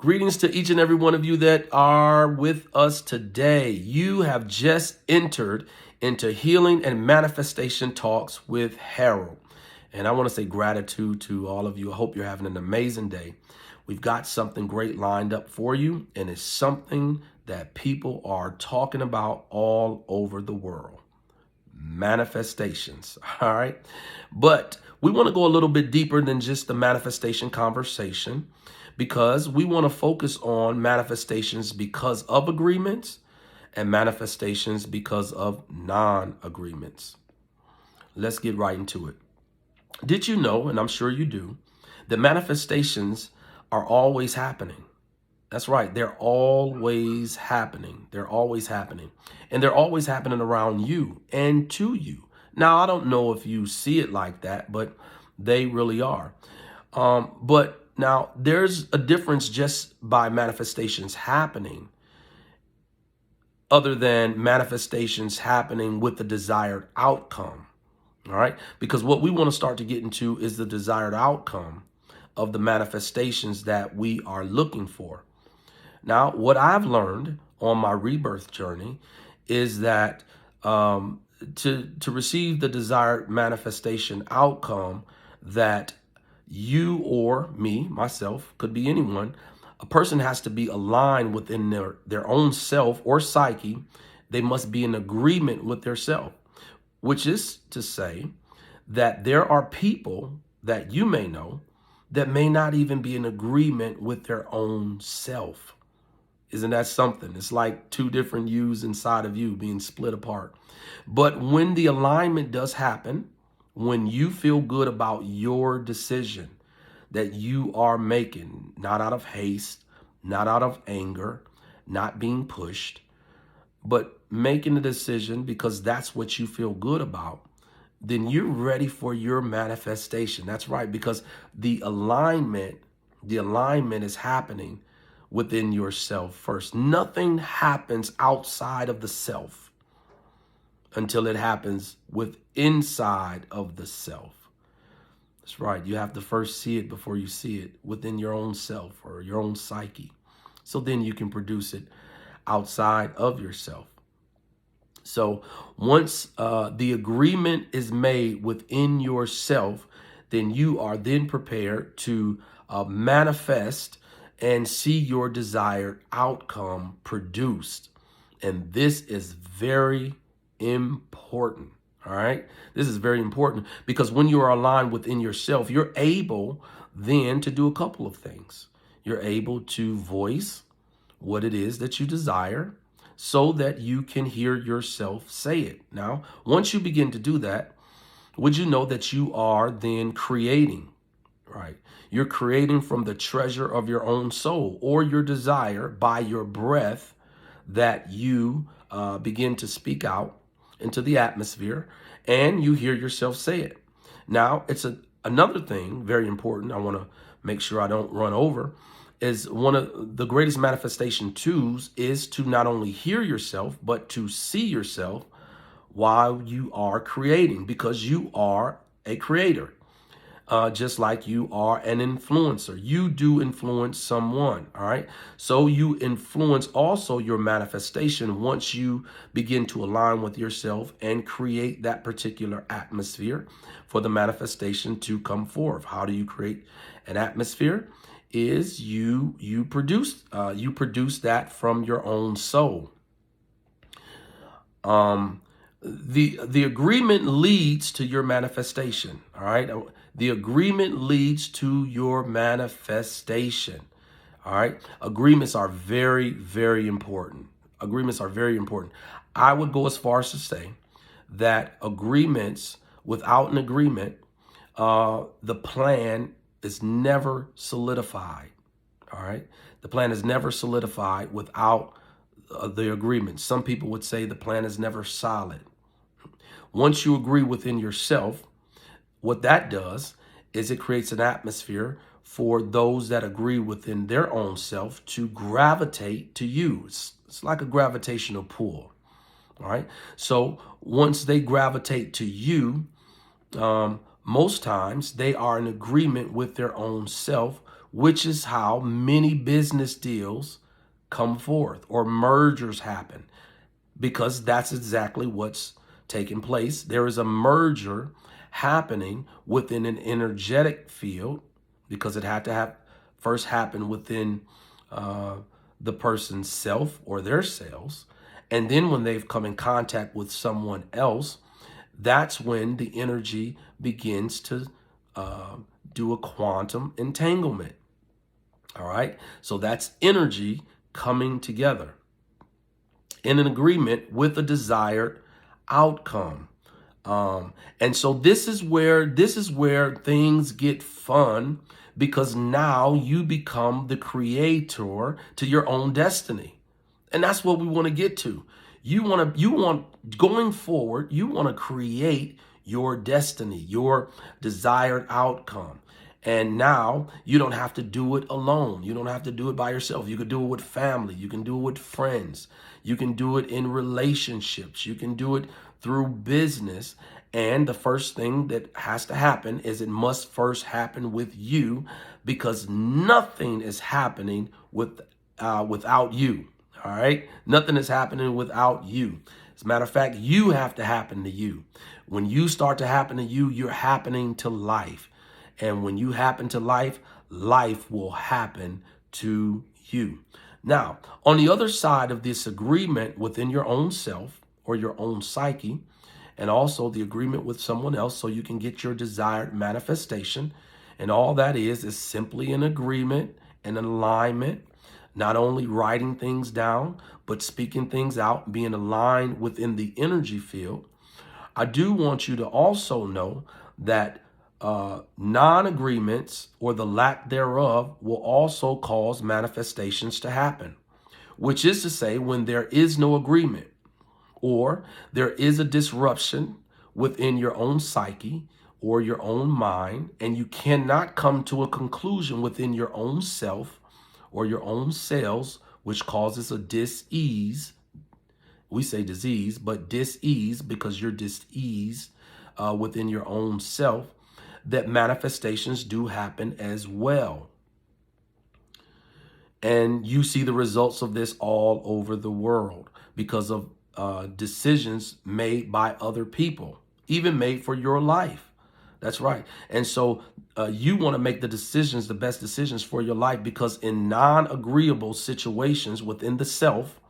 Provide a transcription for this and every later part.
Greetings to each and every one of you that are with us today. You have just entered into Healing and Manifestation Talks with Harold. And I want to say gratitude to all of you. I hope you're having an amazing day. We've got something great lined up for you, and it's something that people are talking about all over the world. Manifestations. All right. But we want to go a little bit deeper than just the manifestation conversation, because we want to focus on manifestations because of agreements and manifestations because of non-agreements. Let's get right into it. Did you know, and I'm sure you do, that manifestations are always happening? That's right. They're always happening. They're always happening. And they're always happening around you and to you. Now, I don't know if you see it like that, but they really are. But now there's a difference just by manifestations happening, other than manifestations happening with the desired outcome. All right. Because what we want to start to get into is the desired outcome of the manifestations that we are looking for. Now, what I've learned on my rebirth journey is that to receive the desired manifestation outcome, that you or me, myself, could be anyone, a person has to be aligned within their own self or psyche. They must be in agreement with their self, which is to say that there are people that you may know that may not even be in agreement with their own self. Isn't that something? It's like two different yous inside of you being split apart. But when the alignment does happen, when you feel good about your decision that you are making, not out of haste, not out of anger, not being pushed, but making the decision because that's what you feel good about, then you're ready for your manifestation. That's right, because the alignment is happening within yourself first. Nothing happens outside of the self until it happens with inside of the self. That's right. You have to first see it before you see it within your own self or your own psyche. So then you can produce it outside of yourself. So once the agreement is made within yourself, then you are then prepared to manifest and see your desired outcome produced. And this is very important. All right. This is very important because when you are aligned within yourself, you're able then to do a couple of things. You're able to voice what it is that you desire so that you can hear yourself say it. Now, once you begin to do that, would you know that you are then creating, right? You're creating from the treasure of your own soul or your desire by your breath that you begin to speak out into the atmosphere and you hear yourself say it. Now, it's another thing very important I want to make sure I don't run over is one of the greatest manifestation tools is to not only hear yourself, but to see yourself while you are creating, because you are a creator. Just like you are an influencer. You do influence someone, all right? So you influence also your manifestation once you begin to align with yourself and create that particular atmosphere for the manifestation to come forth. How do you create an atmosphere? Is you produce that from your own soul. The agreement leads to your manifestation. All right. The agreement leads to your manifestation. All right. Agreements are very, very important. Agreements are very important. I would go as far as to say that agreements, without an agreement, the plan is never solidified. All right. The plan is never solidified without the agreement. Some people would say the plan is never solid. Once you agree within yourself, what that does is it creates an atmosphere for those that agree within their own self to gravitate to you. It's like a gravitational pull. All right. So once they gravitate to you, most times they are in agreement with their own self, which is how many business deals come forth or mergers happen, because that's exactly what's taking place. There is a merger happening within an energetic field, because it had to have first happen within the person's self or their cells. And then when they've come in contact with someone else, that's when the energy begins to do a quantum entanglement. All right. So that's energy coming together in an agreement with a desired outcome. And so this is where things get fun, because now you become the creator to your own destiny. And that's what we want to get to. You want going forward, you want to create your destiny, your desired outcome. And now you don't have to do it alone. You don't have to do it by yourself. You can do it with family. You can do it with friends. You can do it in relationships. You can do it through business. And the first thing that has to happen is it must first happen with you, because nothing is happening without you. All right. Nothing is happening without you. As a matter of fact, you have to happen to you. When you start to happen to you, you're happening to life. And when you happen to life, life will happen to you. Now, on the other side of this agreement within your own self or your own psyche, and also the agreement with someone else so you can get your desired manifestation. And all that is simply an agreement and an alignment, not only writing things down, but speaking things out, being aligned within the energy field. I do want you to also know that non-agreements or the lack thereof will also cause manifestations to happen, which is to say, when there is no agreement or there is a disruption within your own psyche or your own mind, and you cannot come to a conclusion within your own self or your own cells, which causes a dis-ease. We say disease, but dis-ease, because you're dis-eased within your own self, that manifestations do happen as well. And you see the results of this all over the world because of decisions made by other people, even made for your life. That's right. And so you want to make the decisions, the best decisions for your life, because in non-agreeable situations within the self,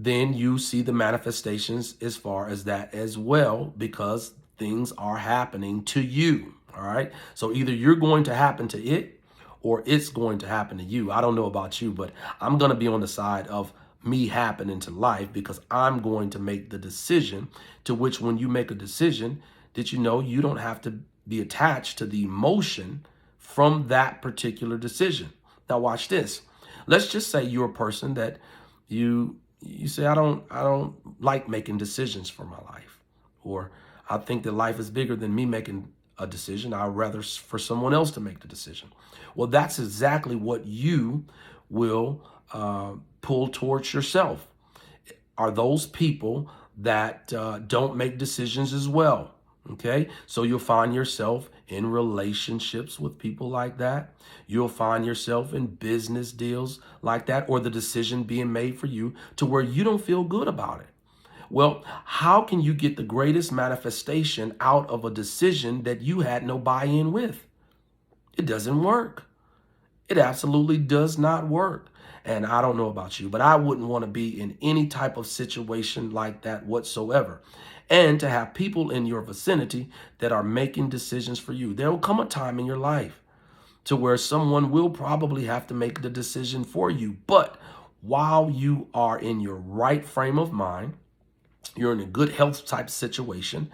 then you see the manifestations as far as that as well, because things are happening to you. All right. So either you're going to happen to it or it's going to happen to you. I don't know about you, but I'm going to be on the side of me happening to life, because I'm going to make the decision, to which when you make a decision, did you know you don't have to be attached to the emotion from that particular decision. Now watch this. Let's just say you're a person that you say, I don't like making decisions for my life, or I think that life is bigger than me making a decision. I'd rather for someone else to make the decision. Well, that's exactly what you will pull towards yourself, are those people that don't make decisions as well. Okay, so you'll find yourself in relationships with people like that. You'll find yourself in business deals like that, or the decision being made for you to where you don't feel good about it. Well, how can you get the greatest manifestation out of a decision that you had no buy-in with? It doesn't work. It absolutely does not work. And I don't know about you, but I wouldn't want to be in any type of situation like that whatsoever. And to have people in your vicinity that are making decisions for you. There will come a time in your life to where someone will probably have to make the decision for you. But while you are in your right frame of mind, you're in a good health type situation,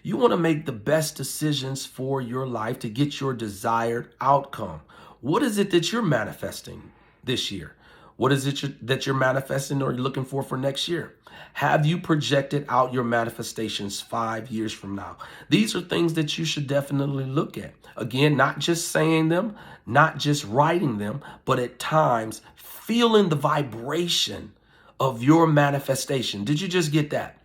you want to make the best decisions for your life to get your desired outcome. What is it that you're manifesting this year? What is it that you're manifesting or you're looking for next year? Have you projected out your manifestations 5 years from now? These are things that you should definitely look at. Again, not just saying them, not just writing them, but at times feeling the vibration of your manifestation. Did you just get that?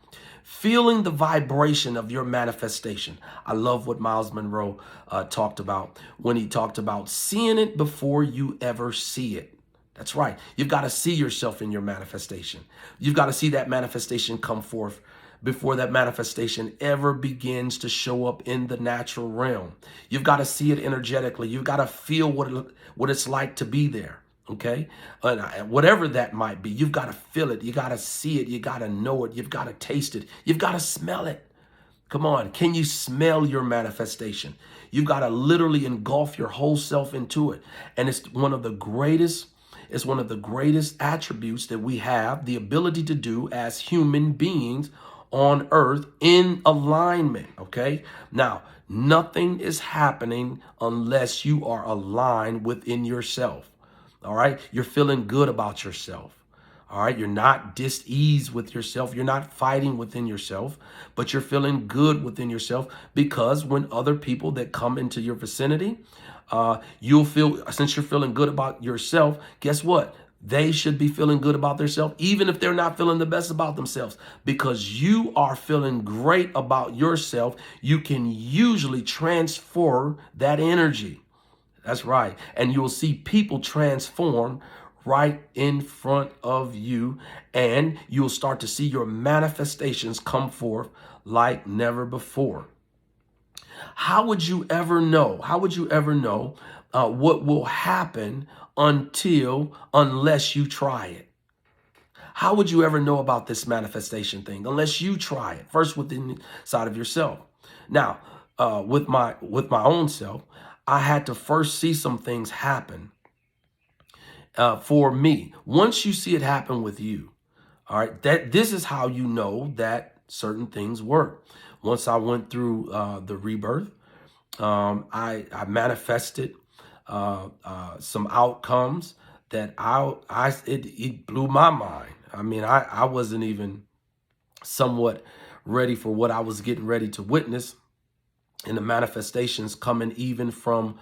feeling the vibration of your manifestation. I love what Miles Monroe talked about when he talked about seeing it before you ever see it. That's right. You've got to see yourself in your manifestation. You've got to see that manifestation come forth before that manifestation ever begins to show up in the natural realm. You've got to see it energetically. You've got to feel what it's like to be there. Okay. Whatever that might be, you've got to feel it. You got to see it. You got to know it. You've got to taste it. You've got to smell it. Come on. Can you smell your manifestation? You've got to literally engulf your whole self into it. And it's one of the greatest attributes that we have the ability to do as human beings on earth in alignment. Okay. Now, nothing is happening unless you are aligned within yourself. All right. You're feeling good about yourself. All right. You're not dis-ease with yourself. You're not fighting within yourself, but you're feeling good within yourself, because when other people that come into your vicinity, you'll feel, since you're feeling good about yourself, guess what? They should be feeling good about themselves, even if they're not feeling the best about themselves, because you are feeling great about yourself. You can usually transfer that energy. That's right. And you'll see people transform right in front of you, and you'll start to see your manifestations come forth like never before. How would you ever know? How would you ever know what will happen unless you try it? How would you ever know about this manifestation thing unless you try it first within inside of yourself? Now, with my own self, I had to first see some things happen for me. Once you see it happen with you, all right, this is how you know that certain things work. Once I went through the rebirth, I manifested some outcomes that it blew my mind. I mean, I wasn't even somewhat ready for what I was getting ready to witness, and the manifestations coming even from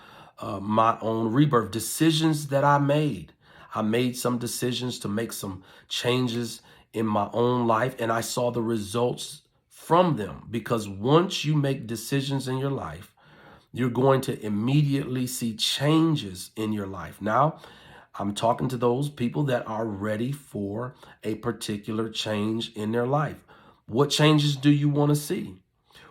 my own rebirth decisions that I made. I made some decisions to make some changes in my own life, and I saw the results from them. Because once you make decisions in your life, you're going to immediately see changes in your life. Now, I'm talking to those people that are ready for a particular change in their life. What changes do you want to see?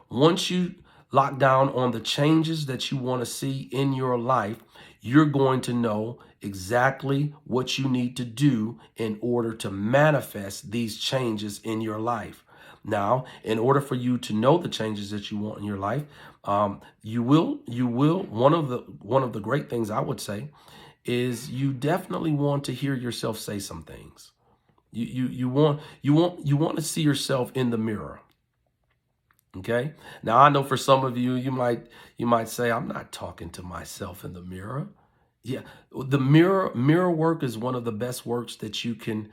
Once you lock down on the changes that you want to see in your life, you're going to know exactly what you need to do in order to manifest these changes in your life. Now, in order for you to know the changes that you want in your life, you will. One of the great things I would say is you definitely want to hear yourself say some things. You want to see yourself in the mirror. Okay. Now I know for some of you, you might say, I'm not talking to myself in the mirror. Yeah, the mirror work is one of the best works that you can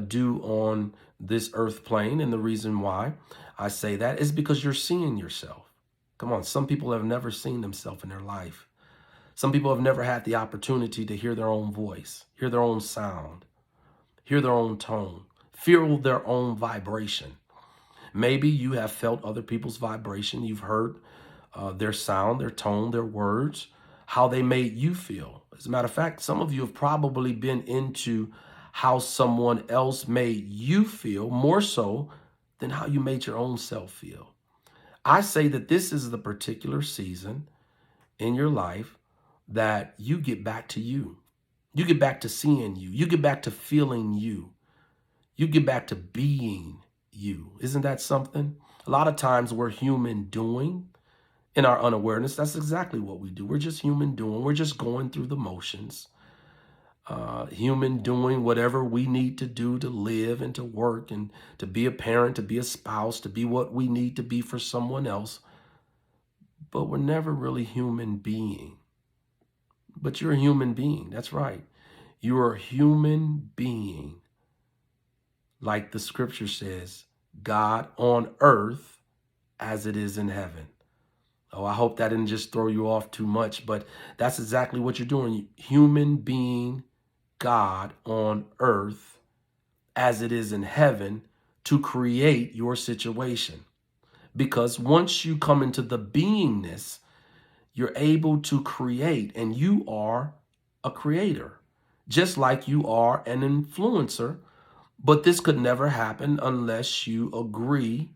do on this earth plane. And the reason why I say that is because you're seeing yourself. Come on, some people have never seen themselves in their life. Some people have never had the opportunity to hear their own voice, hear their own sound, hear their own tone, feel their own vibration. Maybe you have felt other people's vibration. You've heard their sound, their tone, their words, how they made you feel. As a matter of fact, some of you have probably been into how someone else made you feel more so than how you made your own self feel. I say that this is the particular season in your life that you get back to you. You get back to seeing you. You get back to feeling you. You get back to being you. Isn't that something? A lot of times we're human doing in our unawareness. That's exactly what we do. We're just human doing. We're just going through the motions. Human doing whatever we need to do to live and to work and to be a parent, to be a spouse, to be what we need to be for someone else. But we're never really human being. But you're a human being. That's right. You're a human being. Like the scripture says, God on earth as it is in heaven. Oh, I hope that didn't just throw you off too much, but that's exactly what you're doing. Human being, God on earth as it is in heaven to create your situation. Because once you come into the beingness, you're able to create, and you are a creator, just like you are an influencer. But this could never happen unless you agree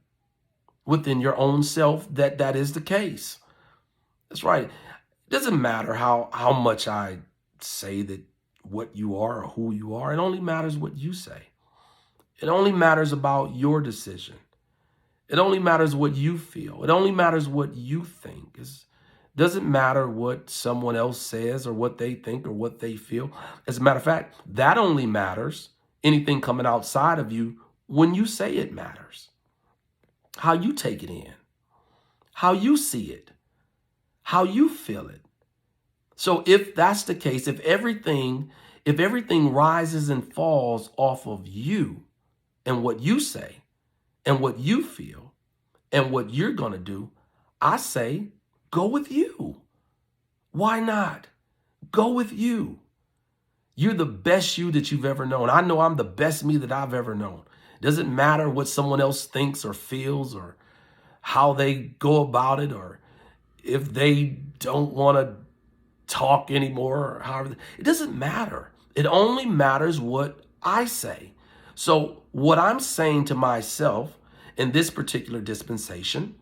within your own self that that is the case. That's right. It doesn't matter how much I say that what you are or who you are. It only matters what you say. It only matters about your decision. It only matters what you feel. It only matters what you think. It doesn't matter what someone else says or what they think or what they feel. As a matter of fact, that only matters, anything coming outside of you, when you say it matters. How you take it in, how you see it, how you feel it. So if that's the case, if everything rises and falls off of you and what you say and what you feel and what you're going to do, I say, go with you. Why not? Go with you. You're the best you that you've ever known. I know I'm the best me that I've ever known. Doesn't matter what someone else thinks or feels or how they go about it, or if they don't want to talk anymore, or however. It doesn't matter. It only matters what I say. So what I'm saying to myself in this particular dispensation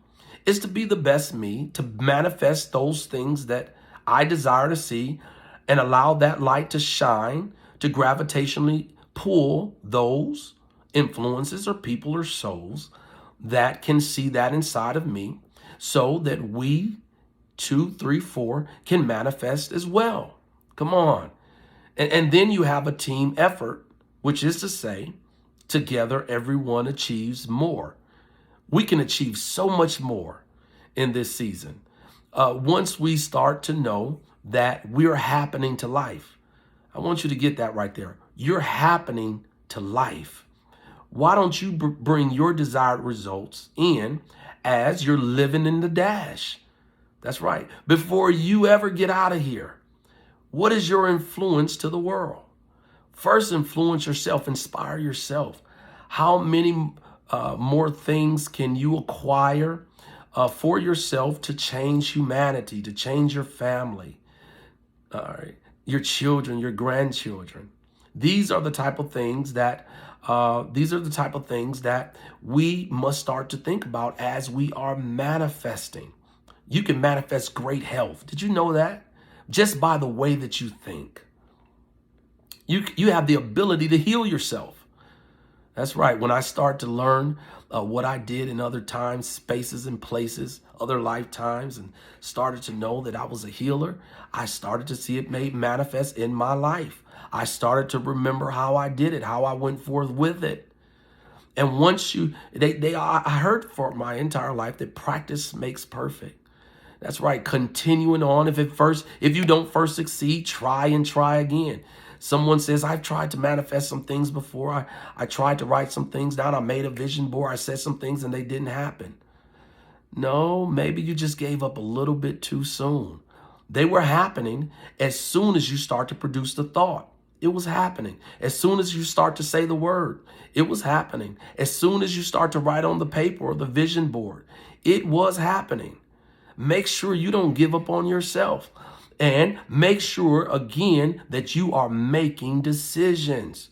is to be the best me, to manifest those things that I desire to see and allow that light to shine, to gravitationally pull those influences or people or souls that can see that inside of me, so that we 2, 3, 4 can manifest as well. Come on. And then you have a team effort, which is to say, together everyone achieves more. We can achieve so much more in this season. Once we start to know that we're happening to life. I want you to get that right there. You're happening to life. Why don't you bring your desired results in as you're living in the dash? That's right. Before you ever get out of here, what is your influence to the world? First, influence yourself, inspire yourself. How many more things can you acquire for yourself to change humanity, to change your family, your children, your grandchildren? These are the type of things that we must start to think about as we are manifesting. You can manifest great health. Did you know that? Just by the way that you think. You have the ability to heal yourself. That's right. When I start to learn what I did in other times, spaces and places, other lifetimes, and started to know that I was a healer, I started to see it made manifest in my life. I started to remember how I did it, how I went forth with it. And once I heard for my entire life that practice makes perfect. That's right. Continuing on. If you don't first succeed, try and try again. Someone says, I've tried to manifest some things before. I tried to write some things down. I made a vision board. I said some things and they didn't happen. No, maybe you just gave up a little bit too soon. They were happening as soon as you start to produce the thought. It was happening. As soon as you start to say the word, it was happening. As soon as you start to write on the paper or the vision board, it was happening. Make sure you don't give up on yourself. And make sure, again, that you are making decisions.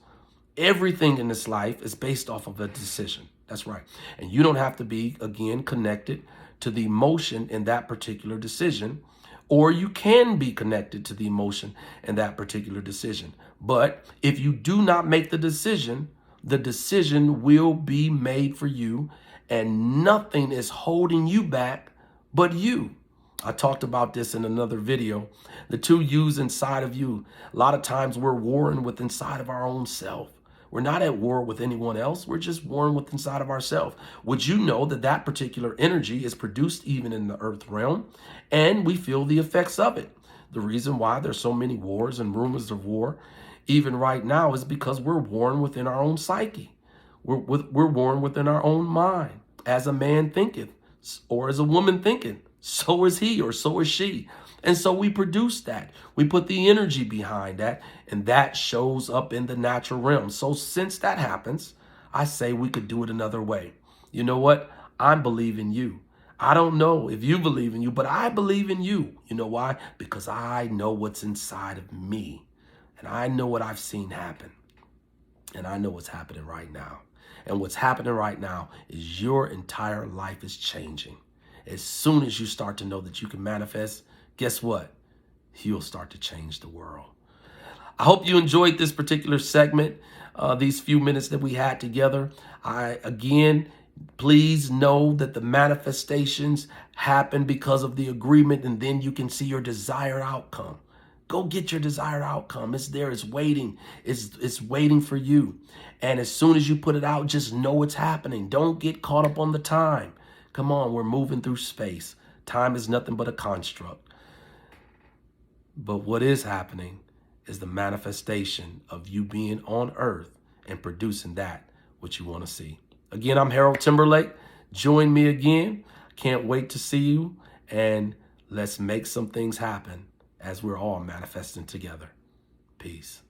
Everything in this life is based off of a decision. That's right. And you don't have to be, again, connected to the emotion in that particular decision, or you can be connected to the emotion in that particular decision. But if you do not make the decision will be made for you, and nothing is holding you back but you. I talked about this in another video. The two yous inside of you. A lot of times we're warring with inside of our own self. We're not at war with anyone else. We're just warring with inside of ourselves. Would you know that that particular energy is produced even in the earth realm, and we feel the effects of it? The reason why there's so many wars and rumors of war, even right now, is because we're warring within our own psyche. We're warring within our own mind. As a man thinketh, or as a woman thinketh, so is he or so is she. And so we produce that. We put the energy behind that, and that shows up in the natural realm. So since that happens, I say we could do it another way. You know what? I'm believing you. I don't know if you believe in you, but I believe in you. You know why? Because I know what's inside of me. And I know what I've seen happen. And I know what's happening right now. And what's happening right now is your entire life is changing. As soon as you start to know that you can manifest, guess what? You'll start to change the world. I hope you enjoyed this particular segment, these few minutes that we had together. Again, please know that the manifestations happen because of the agreement, and then you can see your desired outcome. Go get your desired outcome. It's there. It's waiting. It's waiting for you. And as soon as you put it out, just know it's happening. Don't get caught up on the time. Come on, we're moving through space. Time is nothing but a construct. But what is happening is the manifestation of you being on earth and producing that which you want to see. Again, I'm Harold Timberlake. Join me again. Can't wait to see you. And let's make some things happen as we're all manifesting together. Peace.